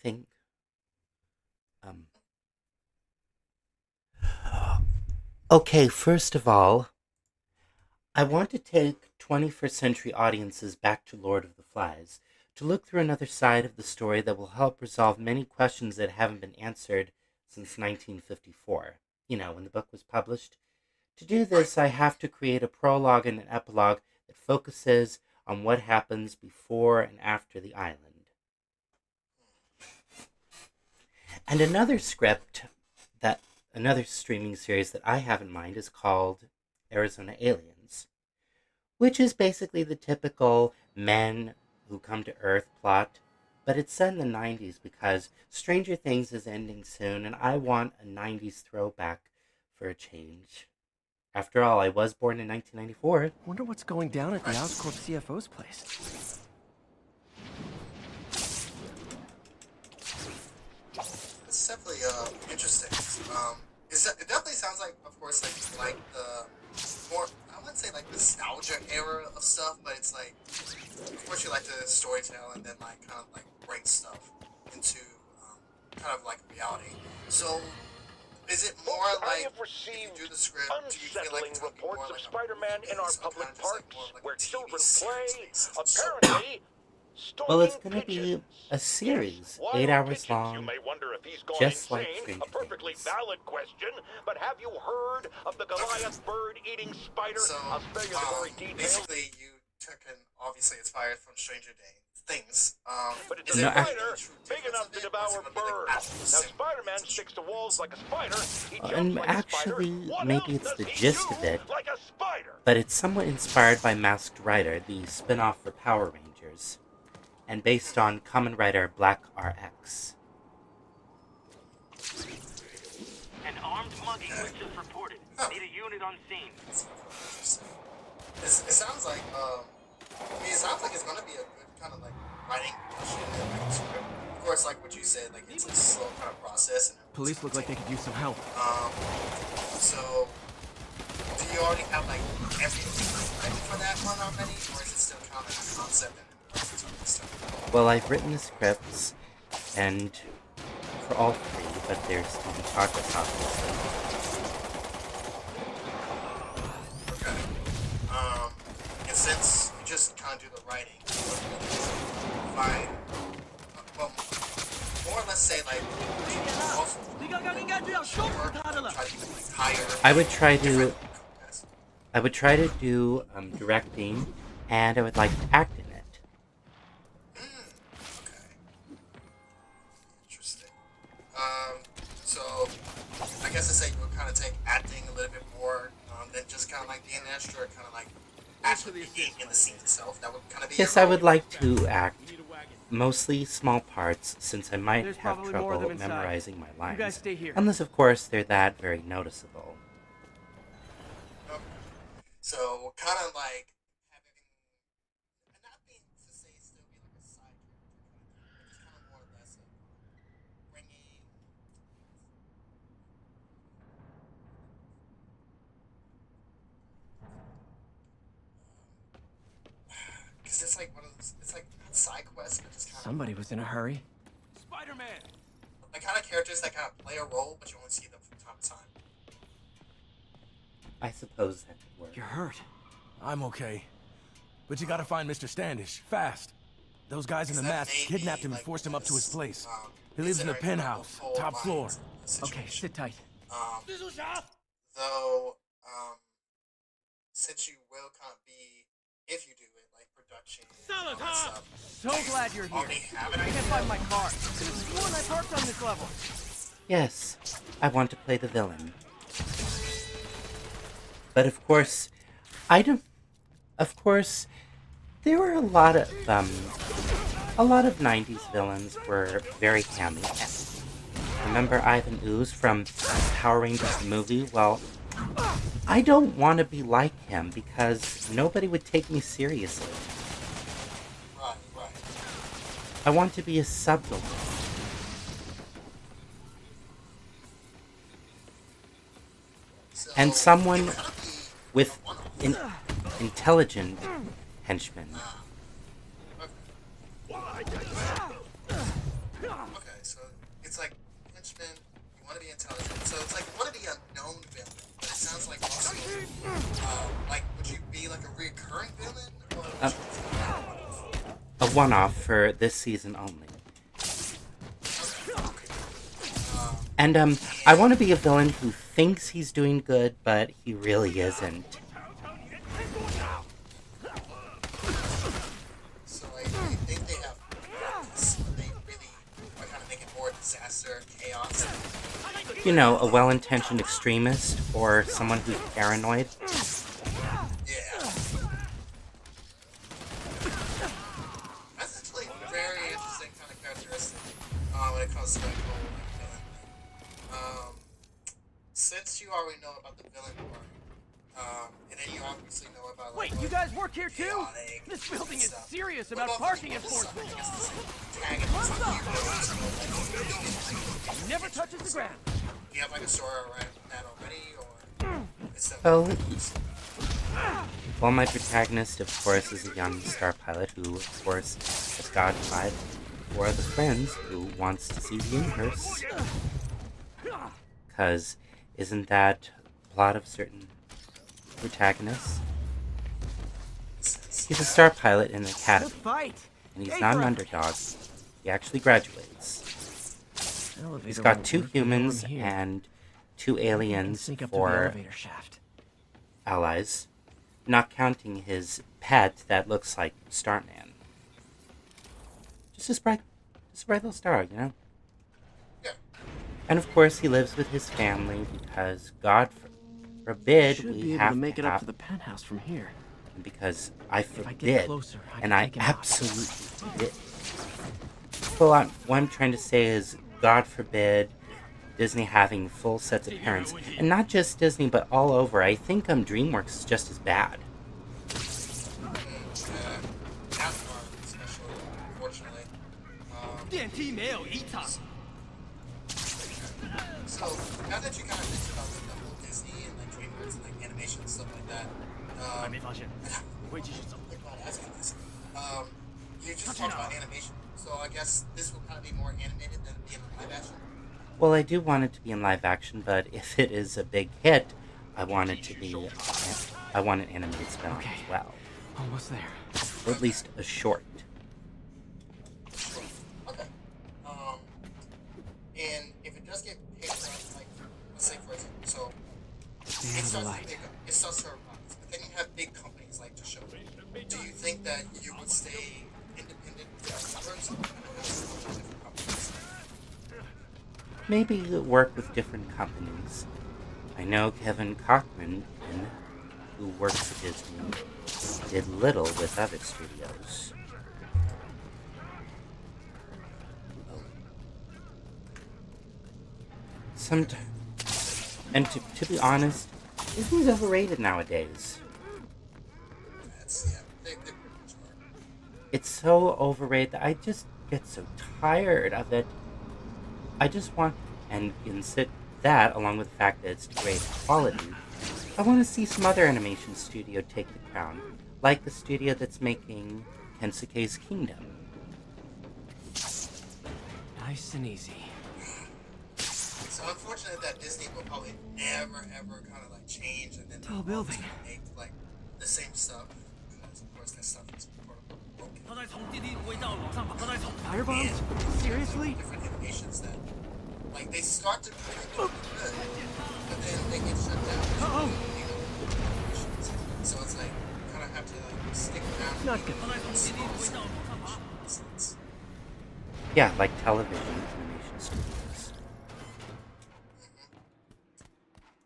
think. Um, okay, first of all, I want to take 21st century audiences back to Lord of the Flies to look through another side of the story that will help resolve many questions that haven't been answered since 1954, when the book was published. To do this, I have to create a prologue and an epilogue that focuses on what happens before and after the island. And that another streaming series that I have in mind is called Arizona Aliens, which is basically the typical men who come to Earth plot, but it's set in the 90s because Stranger Things is ending soon and I want a 90s throwback for a change. After all, I was born in 1994. Wonder what's going down at the Oscorp CFO's place. It's definitely interesting. It definitely sounds like, of course, like the more, I wouldn't say like nostalgia era of stuff, but it's like, of course, you like to storytell and then like kind of like bring stuff into kind of like reality. So, is it more like if you do the script, do you feel like it's going to be more reports like of Spider-Man in our public parks, where children play, So, apparently. Well, it's going to be a series, 8 hours long, You may wonder if he's gone just insane. like Stranger A perfectly Things. valid question, but have you heard of the Goliath bird-eating spider? so I'll spare you the gory details. basically, you took an obviously inspired from Things. But it's No, a spider true big difference enough in to it, or is devour it gonna be, like, birds. actual Now, symbols? Spider-Man sticks to walls like a spider. He jumps And like a actually, spider. What maybe else it's the does he gist do of it, like a spider? but it's somewhat inspired by Masked Rider, the spin-off for Power Rangers, and based on Kamen Rider Black RX. An armed mugging was just reported. Need a unit on scene. It sounds like, it sounds like it's gonna be a good kind of like writing shit and like script. Of course, like what you said, like it's a slow kind of process. And Police look like they could use some help. So, do you already have like everything ready for that one already, or is it still kind of like a concept and stuff? Well, I've written the scripts, and for all three, but there's to be progress, obviously. Okay. And since you just kind of do the writing, fine. Well, more or less say like, also work, try to like hire. I would try to different- directing, and I would like to act in it. Okay. Interesting. So I guess I say you would kind of take acting a little bit more than just kind of like being an extra, kind of like actually being in the scene itself. That would kind of be. Yes, your I role. would like to act, mostly small parts, since I might There's have probably more of trouble them inside. memorizing my lines. You guys stay here. Unless, of course, they're that very noticeable. Okay. So kind of like having, and not being to say still be like a side character, but just kind of more or less of bringing. Because it's like one of those, it's like not side quests, but just kind of Somebody was in a hurry. Spider-Man! the kind of characters that kind of play a role, but you only see them from time to time. I suppose that could work. You're hurt. I'm okay. But you gotta find Mr. Standish, fast. Those guys in the Is that masks maybe, kidnapped him and like, forced him up to his this, place. He lives in the considering penthouse, the whole top floor. lines Okay, situation. sit tight. Though, since you will kind of be, if you do it, like production and all that stuff, So glad you're here. already have an I idea. can't find my car. Could have sworn I parked on this level. Yes, I want to play the villain. But of course, I don't. Of course, there were a lot of '90s villains were very hammy. Remember Ivan Ooze from Power Rangers the movie? Well, I don't want to be like him because nobody would take me seriously. Right, right. I want to be a subvillain. So, And someone it kind of be with one of an intelligent henchman. Okay, so it's like henchman. You want to be intelligent, so it's like you want to be a known villain, but it sounds like also, like, would you be like a recurring villain, or would you be A one-off for this season only. And I want to be a villain who thinks he's doing good, but he really isn't. So like, I think they have purpose, but they really are kind of making more disaster, chaos. You know, a well-intentioned extremist or someone who's paranoid. Yeah. That's actually a very interesting kind of characteristic when it comes to that whole like, villain thing. Since you already know about the villain part, and then you obviously know about like, Wait, you guys work here too? chaotic This building is stuff. serious What about the parking people stuff? enforcement. I guess the antagonists, the heroes, like, Never touches the ground. do you have like a story around that already, or is that Well, well, my protagonist, of course, is a young star pilot who, of course, has got 5 or other friends who wants to see the universe. Because isn't that the plot of certain protagonists? He's a star pilot in an The academy, fight. and he's Hey, not an Frank. underdog. He actually graduates. Elevator He's got won't 2 work humans here. and 2 aliens Sneak up to the for elevator shaft. allies, not counting his pet that looks like Starman. Just a bright little star, you know? Yeah. And of course, he lives with his family because, God forbid, Should we be able have to make it have, up to the penthouse from here. because I If I get forbid, closer, I and can I take him out. absolutely did. Well, what I'm trying to say is, God forbid, Disney having full sets of parents, and not just Disney, but all over. I think DreamWorks is just as bad. That part, especially, unfortunately. So, now that you kind of mentioned about like, the whole Disney and like DreamWorks and like animation and stuff like that, I'm glad asking this. You just talked about animation, so I guess this will kind of be more animated than being live action. Well, I do want it to be in live action, but if it is a big hit, I want it to be. I want an animated spin-off Okay. as well, Almost there. or at least a short. Okay. And if it does get picked up, like, let's say for example, so Stay out of the light. it starts to rise, but then you have big companies like to show. Do you think that you would stay independent first, or kind of have to work with different companies? Maybe work with different companies. I know Kevin Cochran, who works for Disney, did little with other studios. And to be honest, Disney's overrated nowadays. That's, yeah, they pretty much are. It's so overrated that I just get so tired of it. I just want, and consider that, along with the fact that it's great quality, I want to see some other animation studio take the crown, like the studio that's making Kensuke's Kingdom. Nice and easy. So unfortunate that Disney will probably never ever kind of like change and then Tall building. make like the same stuff because of course that stuff is broken. Firebombs? Seriously? Different animations that like they start to be really good, but then they get shut down. Uh-oh. So it's like you kind of have to like stick around. Not good. Yeah, like television animation studios.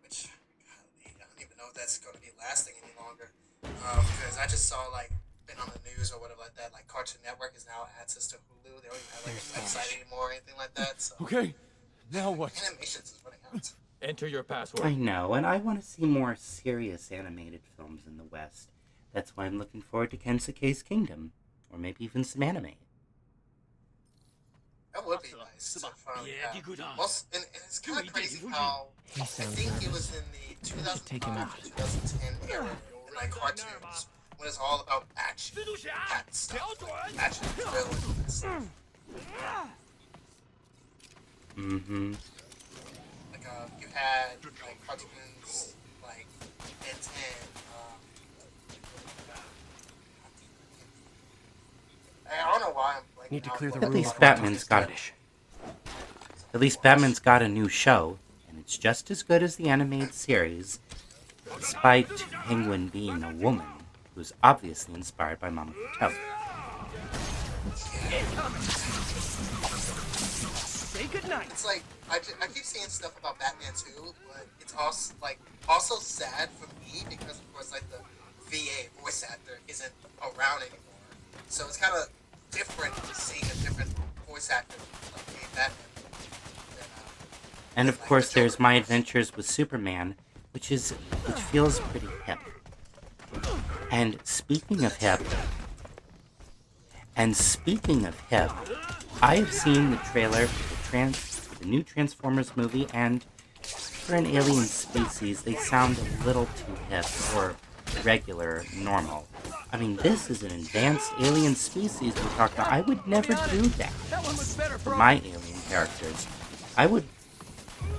Which golly, I don't even know if that's going to be lasting any longer. Because I just saw like been on the news or whatever like that. Like Cartoon Network is now access to Hulu. They don't even have like a website anymore or anything like that. So Okay, now what? animations is running out. Enter your password. I know, and I want to see more serious animated films in the West. That's why I'm looking forward to Kensuke's Kingdom, or maybe even some anime. That would be nice to finally have. Most, and it's kind of crazy how He I sounds think it nervous. was in the should take him 2005 out. to 2010 era in like cartoons when it's all about action, that stuff, like, action, thrilling, and stuff. Mm-hmm. Like, you had, like, cartoons, like, Ben 10, I don't know why I'm blanking Need to out, clear the but- At room least before I talk Batman's to got Standish. At least Batman's got a new show, and it's just as good as the animated series, despite Penguin being a woman who's obviously inspired by Mama Fratelli. Say goodnight. It's like I keep seeing stuff about Batman too, but it's also sad for me because of course like the VA voice actor isn't around anymore, so it's kind of different seeing a different voice actor like being Batman. And of course, there's My Adventures with Superman, which feels pretty hip. And speaking of hip, I have seen the trailer for the new Transformers movie, and for an alien species, they sound a little too hip or regular, normal. I mean, this is an advanced alien species we're talking about. I would never do that That one looks better, for bro. my alien characters.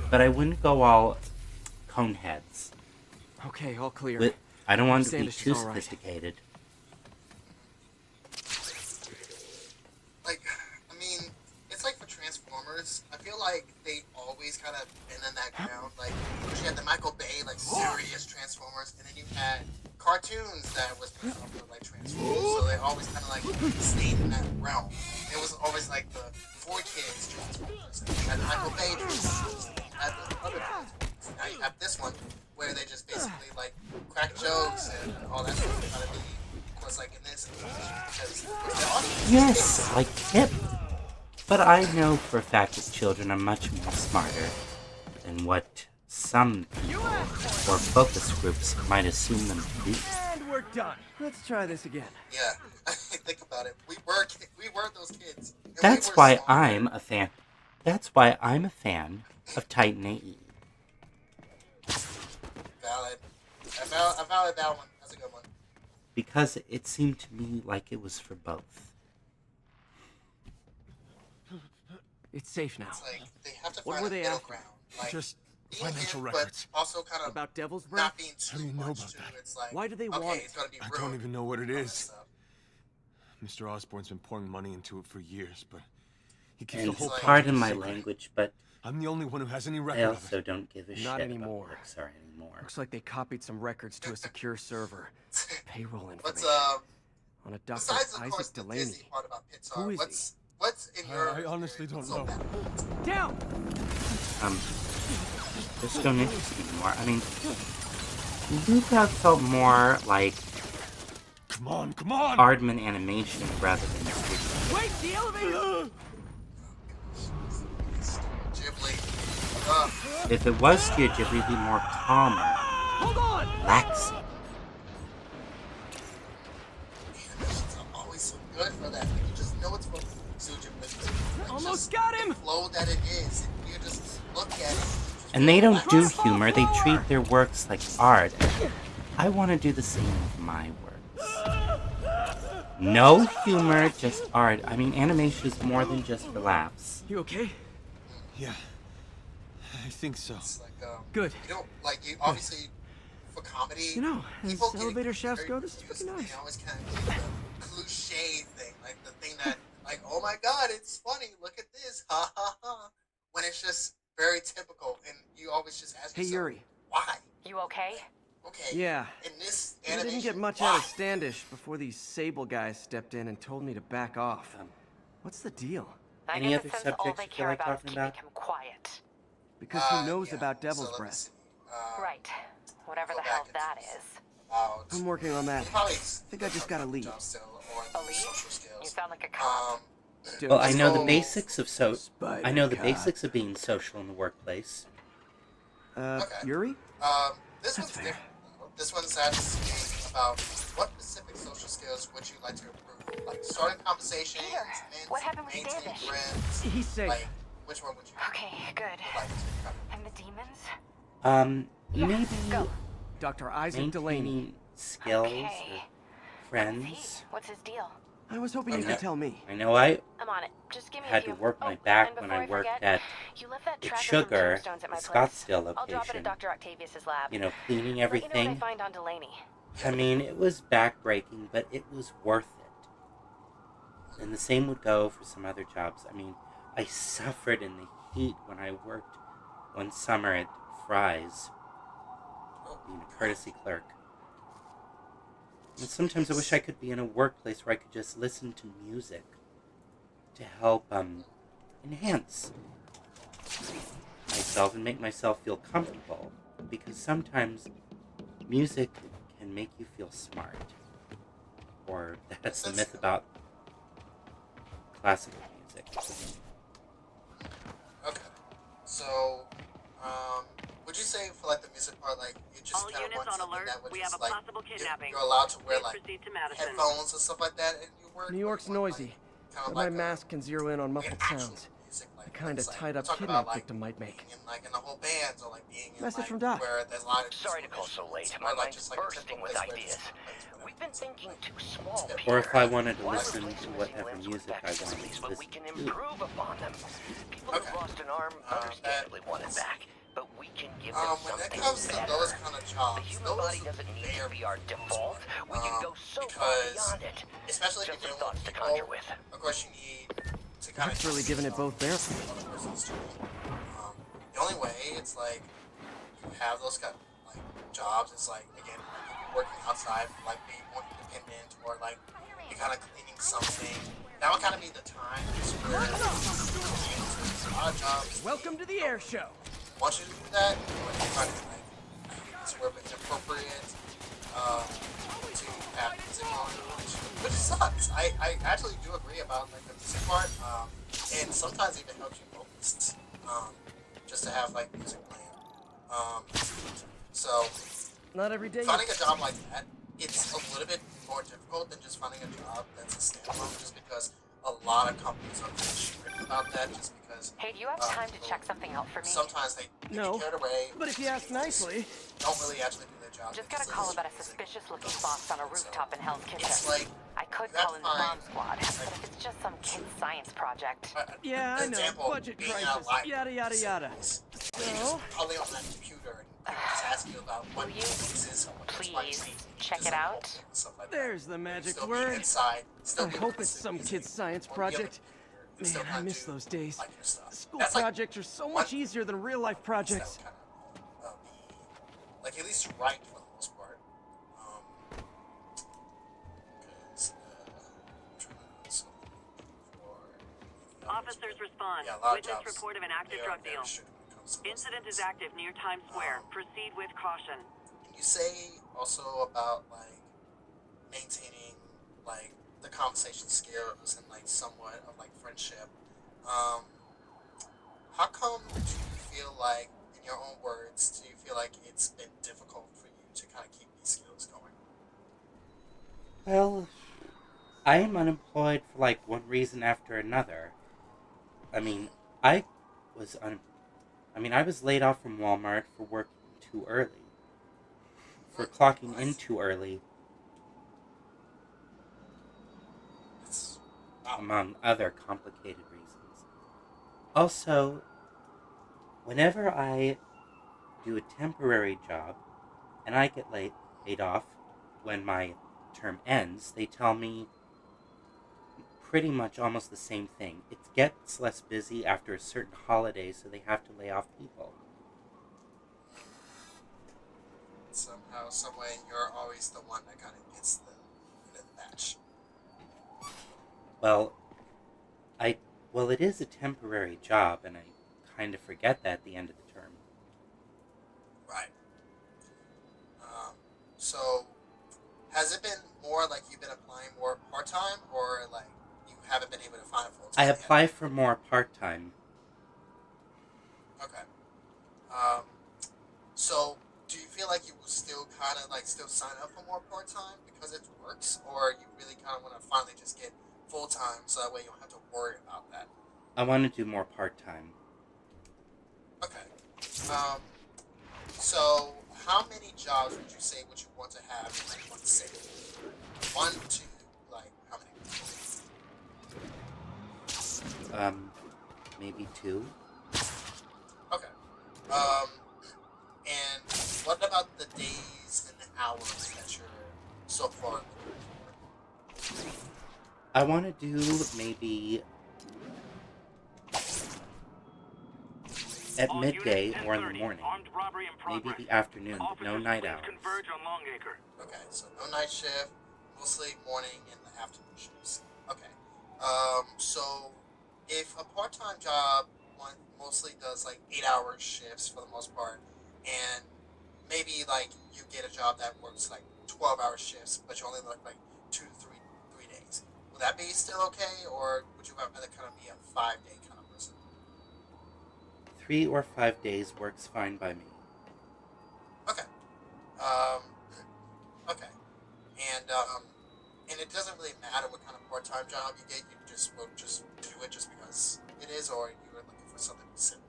But I wouldn't go all cone heads. Okay, all clear. But I don't want to be Standish is too all right. sophisticated. Like, I mean, it's like for Transformers. I feel like they always kind of been in that ground. Like, you had the Michael Bay, like, serious Transformers, and then you had cartoons that was based off of, like, Transformers. So they always kind of, like, stayed in that realm. It was always, like, the 4Kids Transformers. And you had Michael Bay Transformers. And you had the other Transformers. Now you have this one, where they just basically, like, crack jokes and all that stuff. Kind of be, of course, like, in this, because the audience is Yes, like hip. But I know for a fact that children are much more smarter than what some people or focus groups might assume them to be. And we're done. Let's try this again. Yeah, think about it. We were those kids. And That's we were why smart. I'm a fan. That's why I'm a fan of Titan AE. Valid. I valid that one. That's a good one. Because it seemed to me like it was for both. It's safe now. It's like they have to What find were a they middle after? ground. Like, Just being financial in, records. but also kind of About Devil's Breath? not being too How do you know much about too. that? It's like, Why do they okay, want it's gonna be I rude. don't even know what it all that is. stuff. Mr. Osborn's been pouring money into it for years, but he keeps And the whole like- pardon project my secret. language, but I'm the only one who has any I record of also it. don't give a shit Not about anymore. Pixar anymore. Looks like they copied some records to a secure server. Payroll What's information. On a Dr. besides of Isaac course the Delaney. Disney part about Pixar? Who is what's in your? I honestly experience don't so know. bad? Down! Just don't interest me anymore. I mean, Luca felt more like Come on, come on! Aardman animation rather than Studio. Wait, the elevator! Ghibli. Ugh. If it was Studio Ghibli, it'd be more calmer, Hold on! relaxing. Animations are always so good for that. Like, you just know it's from Studio Ghibli. Like, Almost just got him! The flow that it is. And you just look at it. And they don't do humor, they treat their works like art. I want to do the same with my works. No humor, just art. I mean, animation is more than just for laughs. You okay? Yeah, I think so. It's like, Good. you don't like you obviously for comedy. You know, as people get elevator shafts very go, this is confused, pretty and nice. They always kind of do the cliche thing, like the thing that, like, oh my god, it's funny. Look at this, ha ha ha. When it's just very typical, and you always just ask Hey, yourself, Yuri. why? You okay? Okay. Yeah. In this I animation, didn't get much why? out of Standish before these Sable guys stepped in and told me to back off. What's the deal? I Any get other the sense all subjects they you feel care like about is talking keeping about? him quiet. Because who knows Yeah, about so Devil's let me Breath? see. Right. Whatever go the hell back that into- is. About I'm working on that. probably think I just gotta leave. job still or A lead? social You skills. sound like a cop. Dude, Well, I know the Oh. basics of I know the Spider-Cop. basics of being social in the workplace. Okay. Yuri? This That's one's fair. different. This one's asking about what specific social skills would you like to improve? Like starting conversations, Peter, what happened with maintaining Standish? friends. He's safe. Like, which one would you Okay, good. like to cover? And the demons? Maybe Go. Dr. Isaac Delaney. maintaining skills Okay. or What's he? friends. What's his deal? I was hoping you Okay. could tell me. I know I I'm on it. Just give me had a to few. work my Oh, back and when before I worked forget, at you it's tracker Sugar, from tombstones at the my place. Scottsdale I'll drop it location, at Dr. Octavius's lab. you know, cleaning Let you know what I everything. find on Delaney. I mean, it was backbreaking, but it was worth it. And the same would go for some other jobs. I mean, I suffered in the heat when I worked one summer at Fry's, being a courtesy clerk. And sometimes I wish I could be in a workplace where I could just listen to music to help enhance myself and make myself feel comfortable. Because sometimes music can make you feel smart. Or that's the myth about classical music. Okay. So, would you say for like the music part, like you just All kind of units want on something alert. that would We just have a like possible kidnapping. you're allowed to wear Please like proceed to Madison. headphones and stuff like that in your work? New York's noisy, Kind of but my like mask can zero in on muffled sounds. The kind of tied-up kidnap victim might make. Being in, like in the whole bands or like being in Message like, from Doc. where there's a lot of Sorry to call so late. or, My like, mind's just, like, a bursting typical with place where ideas. it's, like, We've been thinking too small, Or Peter. if I wanted to Why listen replace to missing whatever limbs with music I wanted facsimiles to when we listen can to. improve upon them? People Okay. who've lost an arm understandably want it back, but we can give them when it something comes to better. those kind of The jobs, human those body doesn't need to are be our default. We can go so far because beyond it. especially if Just you're some dealing thoughts with to conjure people, with. of course you need to kind Doc's of really giving it both there. other person's journey. The only way it's like you have those kind of like jobs is like again working outside, like being more independent or like you're kind of cleaning something. That would kind of be the time where a lot of jobs Welcome to the air show. want you to do that, but you kind of like it's where it's inappropriate to have music on, which sucks. I actually do agree about like the music part, and sometimes even helps you focus, just to have like music playing. So Not every day. finding a job like that, it's a little bit more difficult than just finding a job that's a standalone, just because a lot of companies are very strict about that, just because Hey, do you have time to check something out for me? sometimes they No, get carried away. But if you ask nicely, don't really actually do their job. Just got a because call of about a music. suspicious-looking box on a rooftop in Hell's Kitchen. It's like I could you have call to in the bomb find, squad, but if it's just some kid's science project. yeah, an I know. example, Budget being crisis. out live Yada yada yada. No. Probably on that computer and just ask you about what Will you pieces please check it out? There's the magic still word. Be inside, still I be hope it's listening some to music, kid's science or be on the project. computer and still Man, I kinda miss do, those days. like, your stuff. School That's, like, projects are so one much easier than real life projects. that would kind of be, like, at least right for the most part. 'Cause, I'm trying to so for Officers respond. yeah, a lot of Witness jobs, report of an they active are drug very deal. strict when it comes to those Incident things. is active near Times Square. Proceed with caution. Can you say also about like maintaining like the conversation skills and like somewhat of like friendship? How come do you feel like, in your own words, do you feel like it's been difficult for you to kind of keep these skills going? Well, I am unemployed for like one reason after another. I mean, I was laid off from Walmart for working too early. For clocking in too early, It's among other complicated reasons. Also, whenever I do a temporary job and I get laid off when my term ends, they tell me pretty much almost the same thing. It gets less busy after a certain holiday, so they have to lay off people. somehow, some way, you're always the one that kind of gets the end of the match. Well, it is a temporary job, and I kind of forget that at the end of the term. Right. So, has it been more like you've been applying more part-time, or like you haven't been able to find a full-time I yet? apply for more part-time. Okay. So, do you feel like you will still kind of like still sign up for more part-time because it works, or you really kind of want to finally just get full-time so that way you don't have to worry about that? I want to do more part-time. Okay. So how many jobs would you say would you want to have in like one city? 1, 2, like how many? Maybe 2. Um, and what about the days and the hours that you're so far looking for? I want to do maybe at All midday units, or in the 10:30. morning. Armed robbery in Maybe progress. the afternoon, but no Officers, night please hours. converge on Longacre. Okay, so no night shift, mostly morning and the afternoon shifts. Okay. So if a part-time job mostly does like 8-hour shifts for the most part, and maybe like you get a job that works like 12-hour shifts, but you only work like 2 to 3 days, would that be still okay, or would you rather kind of be a 5-day kind of person? 3 or 5 days works fine by me. Okay. Um, okay. And it doesn't really matter what kind of part-time job you get. You just will just do it just because it is, or you were looking for something specific.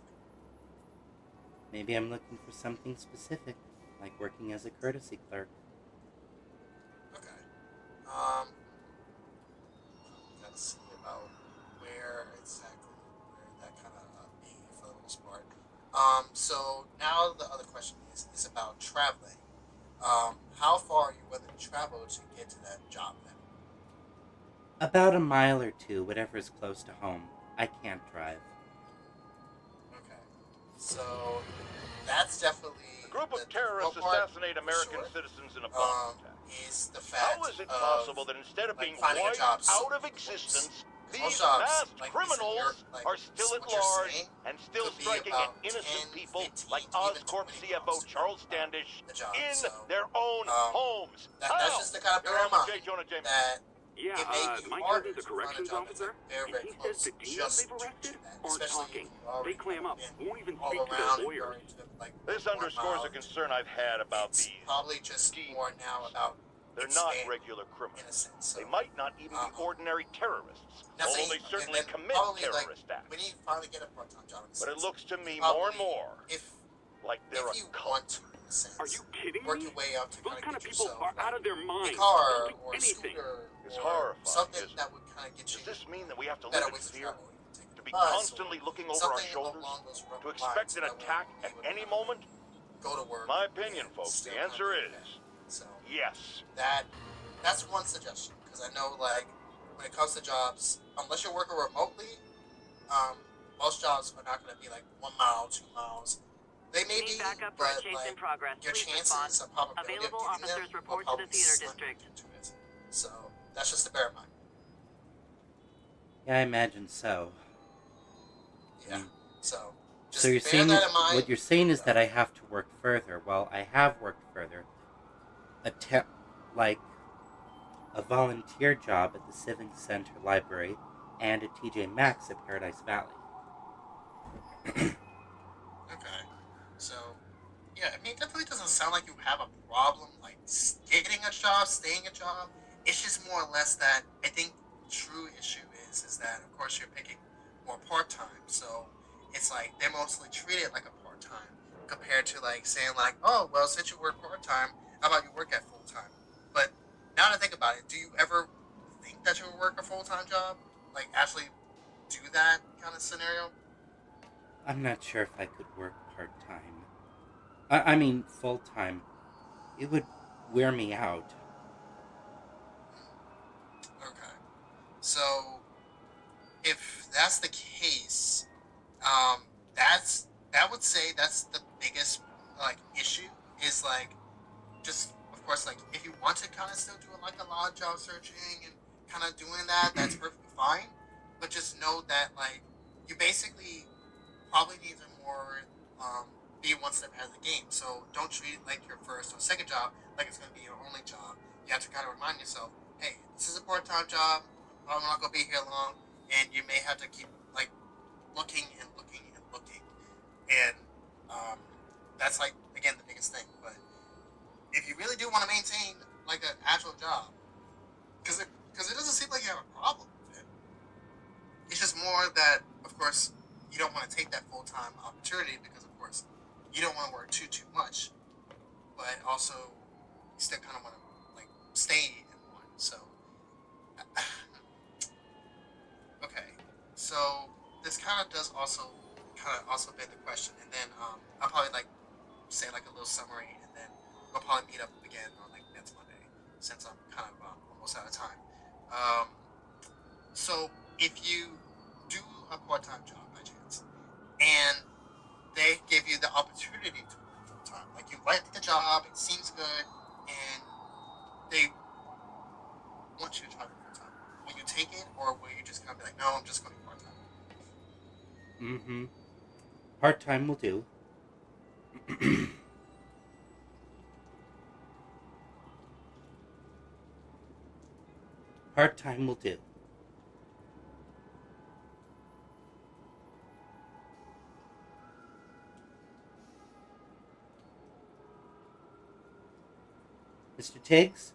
Maybe I'm looking for something specific, like working as a courtesy clerk. Okay. Gotta see about where exactly where that kind of be for the most part. So now the other question is about traveling. How far are you willing to travel to get to that job then? About a mile or two, whatever is close to home. I can't drive. Okay. So that's definitely A group the of terrorists difficult part, assassinate for American sure. citizens in a bomb attack. Is the fact How is it of, possible that instead of like, being finding a wiped job so out of close? existence, Because these most jobs, masked like you said, criminals like are still at what you're large saying, and still could be striking at about innocent 10, people 15 like to even Oscorp 20 CFO jobs, Charles depending Standish the job. in So their own homes. that's How? just to kind of Your bear in Honor, J. mind Jonah Jameson. that Yeah, it may be my harder cousin's a to find a corrections job that's officer, like very, and very he says close the deals just they've due arrested to that, aren't especially talking. if you've already They clam kind of up, been won't even all speak to around their and you're lawyers. into like This 1 underscores mile a concern I've had about it's these probably just more now about They're not expanding regular in a criminals. sense. So, They might not even be ordinary terrorists, although they certainly and commit probably like terrorist acts. when you finally get a part-time job, in a But it sense, looks to me probably, more and more if like they're if a you cult. want to, in a sense, Are you kidding work me? your way up to Those kind kind of of get people yourself are out like of their a minds. car They'll do or a anything. scooter It's or horrifying, something isn't it? that would kind of get Does you this mean that we have to better live in ways to fear? travel. You can take To a be bus constantly or looking over our something shoulders? along those To expect an lines that attack way at you would any kind of, moment? like, go to work. My opinion, and folks, the still kind of answer be is okay. So yes. that's one suggestion because I know like when it comes to jobs, unless you're working remotely, most jobs are not going to be like 1 mile, 2 miles. They may be, Need backup for a but chase like in progress. your Please chances of probability Available of getting officers them report will to the probably theater slim district. into it. So that's just to bear in mind. Yeah, I imagine so. Yeah. So just So you're bear saying that in mind. what you're saying is that I have to work further. Well, I have worked further. Like a volunteer job at the Civic Center Library and at TJ Maxx at Paradise Valley. Okay. So, yeah, I mean, it definitely doesn't sound like you have a problem, like, getting a job, staying a job. It's just more or less that I think the true issue is that, of course, you're picking more part-time. So, it's like, they're mostly treated like a part-time compared to, like, saying, like, oh, well, since you work part-time, how about you work at full-time? But now to think about it, do you ever think that you'll work a full-time job? Like, actually do that kind of scenario? I'm not sure if I could work part-time. I mean, full-time. It would wear me out. Okay. So if that's the case, that would say that's the biggest like issue is like just of course like if you want to kind of still do like a lot of job searching and kind of doing that, that's perfectly fine. But just know that like you basically probably need to more be one step ahead of the game. So don't treat it like your first or second job like it's going to be your only job. You have to kind of remind yourself, hey, this is a part-time job. I'm not going to be here long, and you may have to keep like looking and looking and looking, and that's like again the biggest thing. But if you really do want to maintain like an actual job, because it doesn't seem like you have a problem with it. It's just more that, of course, you don't want to take that full time opportunity because, of course, you don't want to work too much, but also you still kind of want to like stay in one. So, okay, so this kind of does also kind kind of also beg the question, and then I'll probably like say like a little summary, and then we'll probably meet up again on like next Monday, since I'm kind of almost out of time. Um, so if you do a part-time job by chance, and they give you the opportunity to work full-time, like you like the job, it seems good, and they want you to try to full-time, will you take it, or will you just kind of be like, no, I'm just going to part-time? Mm-hmm. Part-time will do. Part-time will do. Mr. Tiggs?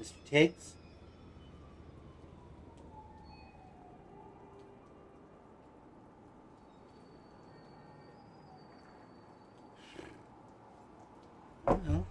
Mr. Tiggs? Well.